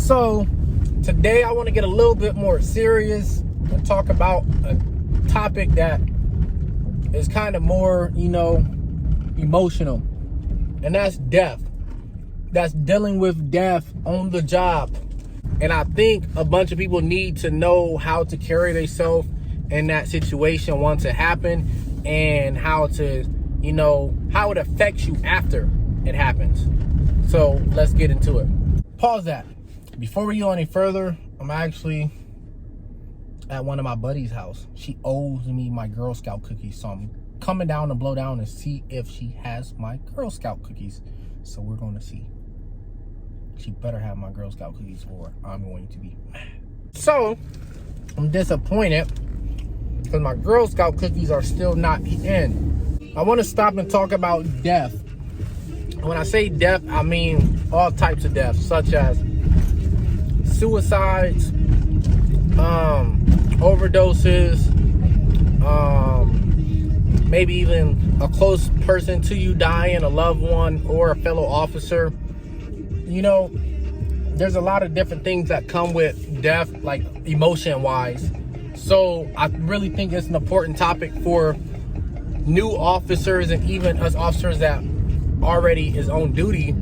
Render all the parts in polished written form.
So today I want to get a little bit more serious and talk about a topic that is kind of more, emotional. And that's death. That's dealing with death on the job. And I think a bunch of people need to know how to carry themselves in that situation once it happened, and how to, how it affects you after it happens. So let's get into it. Pause that. Before we go any further, I'm actually at one of my buddy's house. She owes me my Girl Scout cookies, so I'm coming down to blow down and see if she has my Girl Scout cookies. So we're going to see. She better have my Girl Scout cookies or I'm going to be mad. So I'm disappointed because my Girl Scout cookies are still not in. I want to stop and talk about death. When I say death, I mean all types of death, such as suicides, overdoses, maybe even a close person to you dying, a loved one or a fellow officer. There's a lot of different things that come with death, like emotion wise. So I really think it's an important topic for new officers and even us officers that already is on duty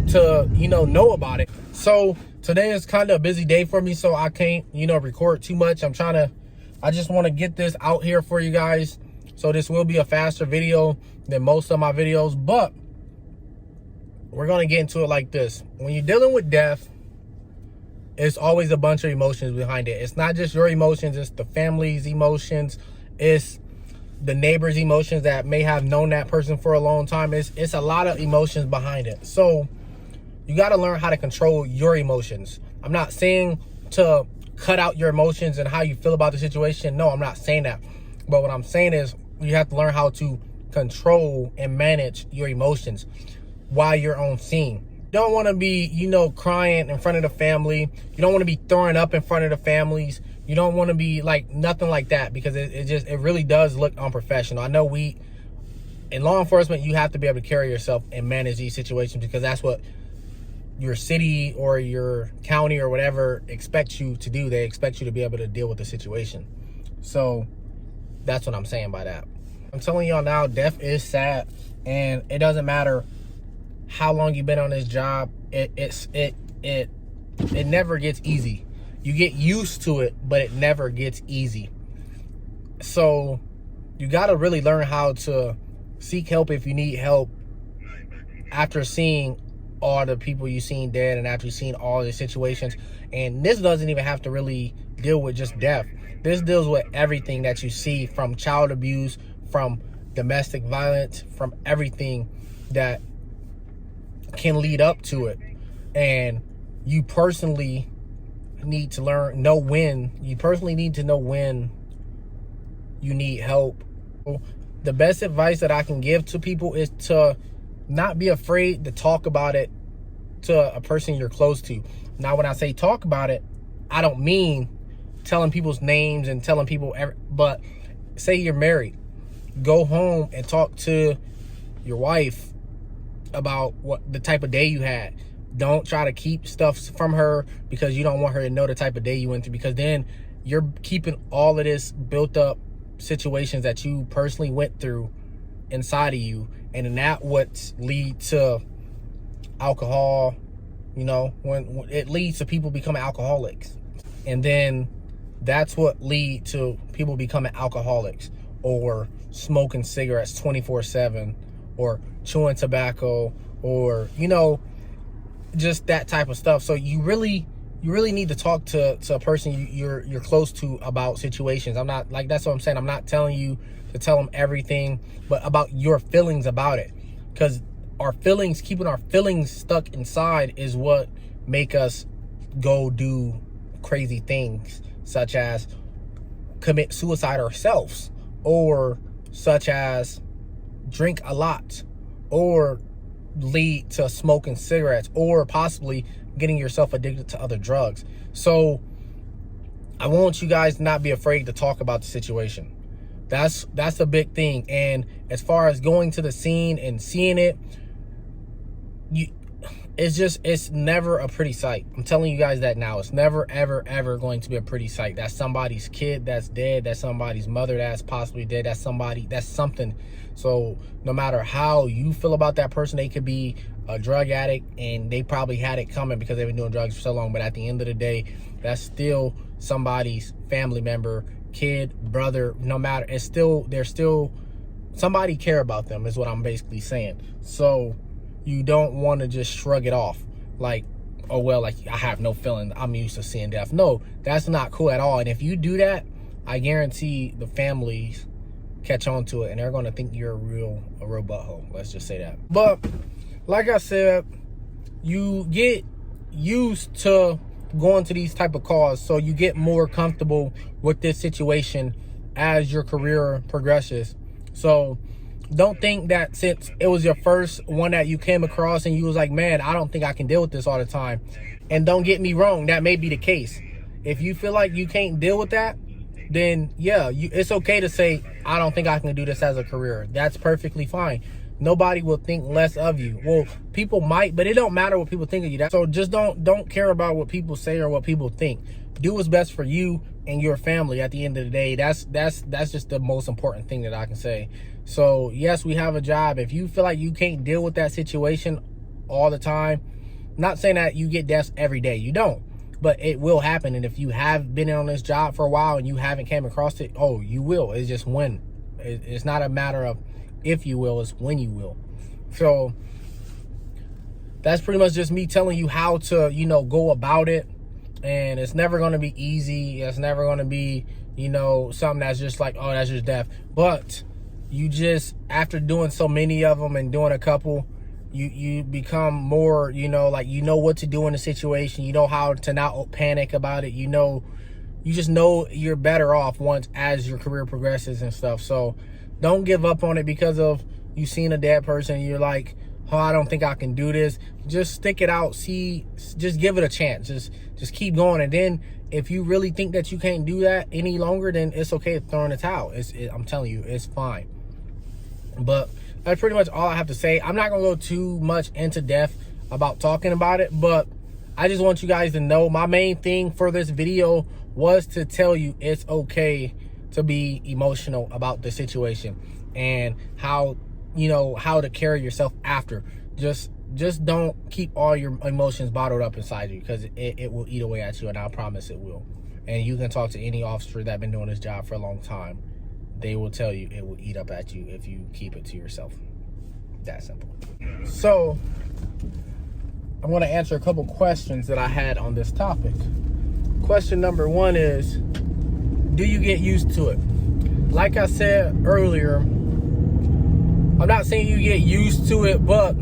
to, know about it. So today is kind of a busy day for me, so I can't, record too much. I just want to get this out here for you guys. So this will be a faster video than most of my videos, but we're going to get into it like this. When you're dealing with death, it's always a bunch of emotions behind it. It's not just your emotions, it's the family's emotions. It's the neighbor's emotions that may have known that person for a long time. It's a lot of emotions behind it. So you got to learn how to control your emotions. I'm not saying to cut out your emotions and how you feel about the situation. No, I'm not saying that. But what I'm saying is you have to learn how to control and manage your emotions while you're on scene. You don't want to be, crying in front of the family. You don't want to be throwing up in front of the families. You don't want to be like nothing like that, because it really does look unprofessional. I know in law enforcement, you have to be able to carry yourself and manage these situations, because that's what your city or your county or whatever expects you to do. They expect you to be able to deal with the situation. So that's what I'm saying by that. I'm telling y'all now, death is sad, and it doesn't matter how long you've been on this job. It never gets easy. You get used to it, but it never gets easy. So you got to really learn how to seek help if you need help after seeing all the people you've seen dead and after you've seen all the situations. And this doesn't even have to really deal with just death. This deals with everything that you see, from child abuse, from domestic violence, from everything that can lead up to it. And you personally need to know when you need help. The best advice that I can give to people is to not be afraid to talk about it to a person you're close to. Now, when I say talk about it, I don't mean telling people's names and telling people, but say you're married, go home and talk to your wife about what the type of day you had. Don't try to keep stuff from her because you don't want her to know the type of day you went through, because then you're keeping all of this built up situations that you personally went through inside of you, and then that what lead to alcohol. When it leads to people becoming alcoholics, and then that's what lead to people becoming alcoholics, or smoking cigarettes 24/7, or chewing tobacco, or just that type of stuff. So you really need to talk to a person you're close to about situations. That's what I'm saying. I'm not telling you to tell them everything, but about your feelings about it, because keeping our feelings stuck inside is what make us go do crazy things, such as commit suicide ourselves, or such as drink a lot, or lead to smoking cigarettes, or possibly getting yourself addicted to other drugs. So I want you guys to not be afraid to talk about the situation. That's a big thing. And as far as going to the scene and seeing it, it's never a pretty sight. I'm telling you guys that now. It's never, ever, ever going to be a pretty sight. That's somebody's kid that's dead. That's somebody's mother that's possibly dead. That's something. So no matter how you feel about that person, they could be a drug addict and they probably had it coming because they've been doing drugs for so long. But at the end of the day, that's still somebody's family member, kid, brother. No matter, they're still somebody care about them is what I'm basically saying. So you don't want to just shrug it off like, oh, well, like, I have no feeling. I'm used to seeing death. No, that's not cool at all. And if you do that, I guarantee the families catch on to it and they're going to think you're a real butthole. Let's just say that. But like I said, you get used to going to these type of calls, so you get more comfortable with this situation as your career progresses. So don't think that since it was your first one that you came across and you was like, man, I don't think I can deal with this all the time. And don't get me wrong, that may be the case. If you feel like you can't deal with that, then yeah, it's okay to say, I don't think I can do this as a career. That's perfectly fine. Nobody will think less of you. Well, people might, but it don't matter what people think of you. So just don't care about what people say or what people think. Do what's best for you and your family. At the end of the day, that's just the most important thing that I can say. So yes, we have a job. If you feel like you can't deal with that situation all the time, not saying that you get deaths every day, you don't, but it will happen. And if you have been on this job for a while and you haven't came across it, oh, you will. It's just when. It's not a matter of if you will, it's when you will. So that's pretty much just me telling you how to, go about it. And it's never going to be easy. It's never going to be, something that's just like, oh, that's just death. But you just, after doing so many of them and doing a couple, you become more, what to do in a situation. You know how to not panic about it. You just know you're better off once as your career progresses and stuff. So don't give up on it because of you seeing a dead person. You're like, oh, I don't think I can do this. Just stick it out. Just give it a chance. Just keep going. And then if you really think that you can't do that any longer, then it's okay to throw in the towel. I'm telling you, it's fine. But that's pretty much all I have to say. I'm not going to go too much into depth about talking about it, but I just want you guys to know my main thing for this video was to tell you it's okay to be emotional about the situation and how to carry yourself after. Just don't keep all your emotions bottled up inside you, because it will eat away at you, and I promise it will. And you can talk to any officer that's been doing this job for a long time. They will tell you it will eat up at you if you keep it to yourself. That simple. So I'm going to answer a couple questions that I had on this topic. Question number one is, do you get used to it? Like I said earlier, I'm not saying you get used to it, but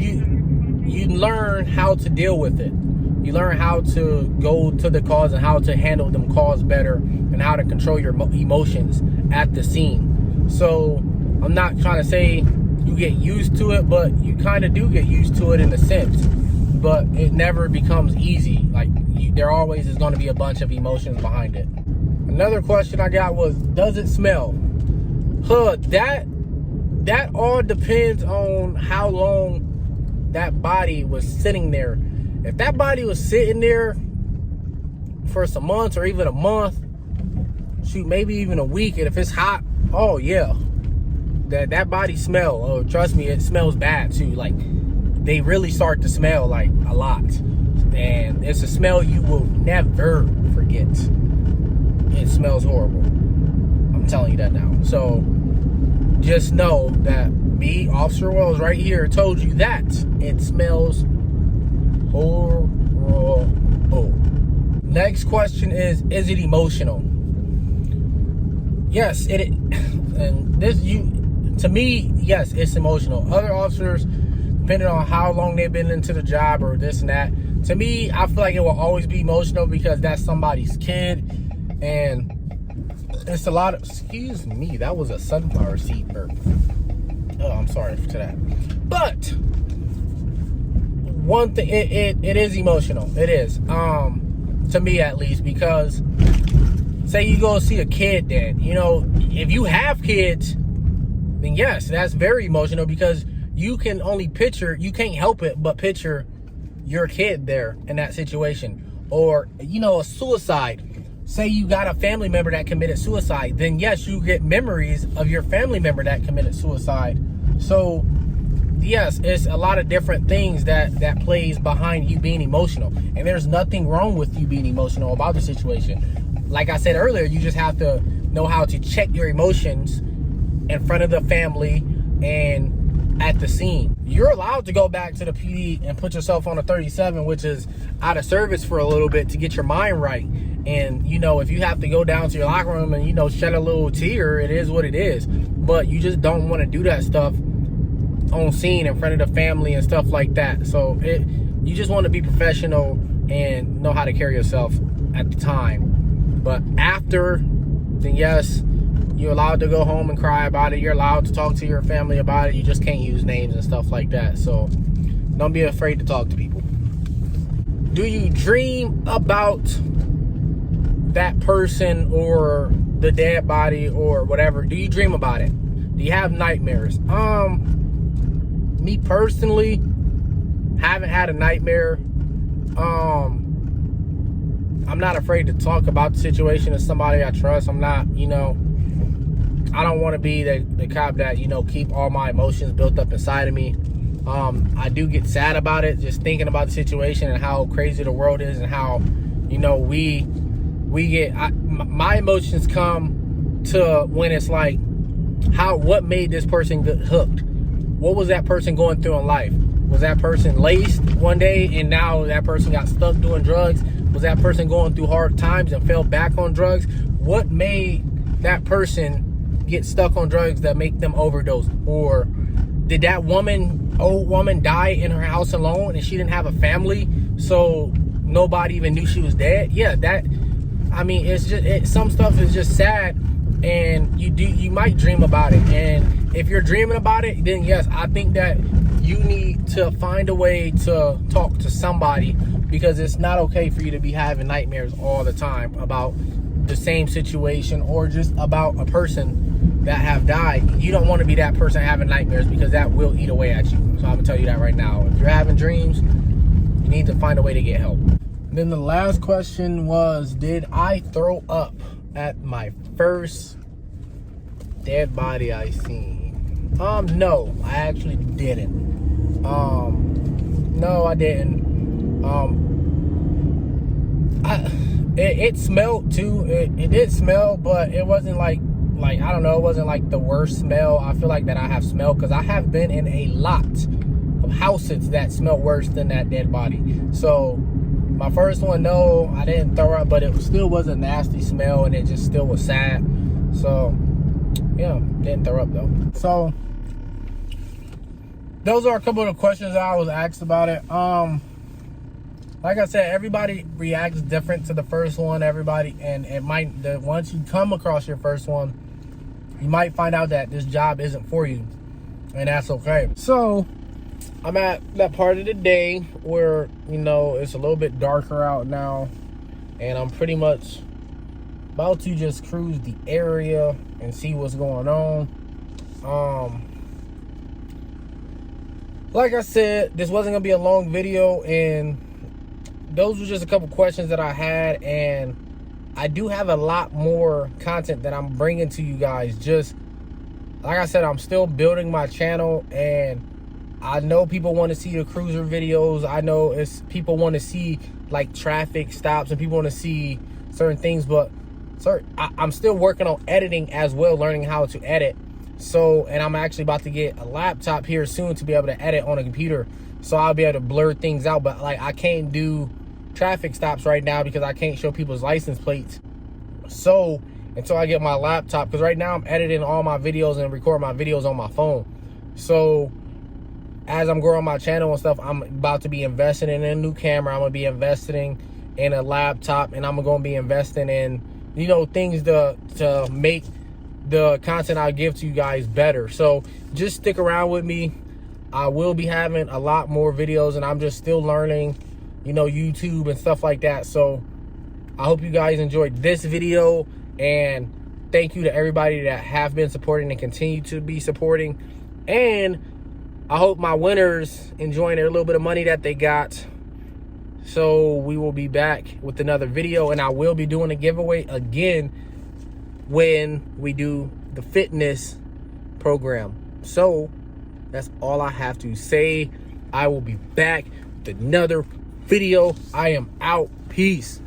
you learn how to deal with it. You learn how to go to the cause and how to handle them calls better and how to control your emotions at the scene. So I'm not trying to say you get used to it, but you kind of do get used to it in a sense. But it never becomes easy. Like, there always is going to be a bunch of emotions behind it. Another question I got was, does it smell? That all depends on how long that body was sitting there. If that body was sitting there for some months or even a month, shoot, maybe even a week, and if it's hot, oh yeah, that body smell, oh, trust me, it smells bad too. Like, they really start to smell like a lot, and it's a smell you will never forget. It smells horrible. I'm telling you that now. So just know that me, Officer Wells, right here, told you that it smells horrible. Next question is it emotional? Yes, and to me, yes, it's emotional. Other officers, depending on how long they've been into the job or this and that, to me, I feel like it will always be emotional because that's somebody's kid, and it's a lot of, excuse me, that was a sunflower seed burp. Oh, I'm sorry for that. But one thing, it is emotional. It is, to me at least, because say you go see a kid dead, if you have kids, then yes, that's very emotional because you can only picture, you can't help it but picture your kid there in that situation. Or, you know, a suicide. Say you got a family member that committed suicide, then yes, you get memories of your family member that committed suicide. So yes, it's a lot of different things that plays behind you being emotional. And there's nothing wrong with you being emotional about the situation. Like I said earlier, you just have to know how to check your emotions in front of the family and at the scene. You're allowed to go back to the PD and put yourself on a 37, which is out of service for a little bit, to get your mind right. And, you know, if you have to go down to your locker room and, you know, shed a little tear, it is what it is. But you just don't want to do that stuff on scene in front of the family and stuff like that. So you just want to be professional and know how to carry yourself at the time. But after, then yes, you're allowed to go home and cry about it. You're allowed to talk to your family about it. You just can't use names and stuff like that. So don't be afraid to talk to people. Do you dream about that person or the dead body or whatever? Do you dream about it? Do you have nightmares? Me personally, haven't had a nightmare. I'm not afraid to talk about the situation to somebody I trust. I'm not, you know, I don't want to be the cop that, you know, keep all my emotions built up inside of me. I do get sad about it, just thinking about the situation and how crazy the world is and how, you know, we get, my emotions come to when it's like, what made this person get hooked? What was that person going through in life? Was that person laced one day and now that person got stuck doing drugs? Was that person going through hard times and fell back on drugs? What made that person get stuck on drugs that make them overdose? Or did that old woman die in her house alone and she didn't have a family, so nobody even knew she was dead? Yeah, I mean, it's just, some stuff is just sad, and you might dream about it. And if you're dreaming about it, then yes, I think that you need to find a way to talk to somebody, because it's not okay for you to be having nightmares all the time about the same situation or just about a person that have died. You don't want to be that person having nightmares, because that will eat away at you. So I'm gonna tell you that right now. If you're having dreams, you need to find a way to get help. Then the last question was, did I throw up at my first dead body I seen? No, I actually didn't. No, I didn't. It smelled too. It did smell, but it wasn't like I don't know, it wasn't like the worst smell I feel like that I have smelled, because I have been in a lot of houses that smell worse than that dead body. So my first one, no, I didn't throw up, but it still was a nasty smell, and it just still was sad. So yeah, didn't throw up though. So those are a couple of the questions I was asked about it. Like I said, everybody reacts different to the first one. Everybody, and it might, once you come across your first one, you might find out that this job isn't for you, and that's okay. So I'm at that part of the day where, you know, it's a little bit darker out now, and I'm pretty much about to just cruise the area and see what's going on. Like I said, this wasn't gonna be a long video, and those were just a couple questions that I had, and I do have a lot more content that I'm bringing to you guys. Just like I said, I'm still building my channel, and I know people want to see the cruiser videos. I know people want to see like traffic stops, and people want to see certain things, but I'm still working on editing as well, learning how to edit. So, and I'm actually about to get a laptop here soon to be able to edit on a computer, so I'll be able to blur things out. But like, I can't do traffic stops right now because I can't show people's license plates. So until I get my laptop, because right now I'm editing all my videos and recording my videos on my phone. So as I'm growing my channel and stuff, I'm about to be investing in a new camera. I'm gonna be investing in a laptop, and I'm gonna be investing in, you know, things to make the content I give to you guys better. So just stick around with me. I will be having a lot more videos, and I'm just still learning, you know, YouTube and stuff like that. So I hope you guys enjoyed this video, and thank you to everybody that have been supporting and continue to be supporting. And I hope my winners enjoying their little bit of money that they got. So we will be back with another video, and I will be doing a giveaway again when we do the fitness program. So that's all I have to say. I will be back with another video. I am out. Peace.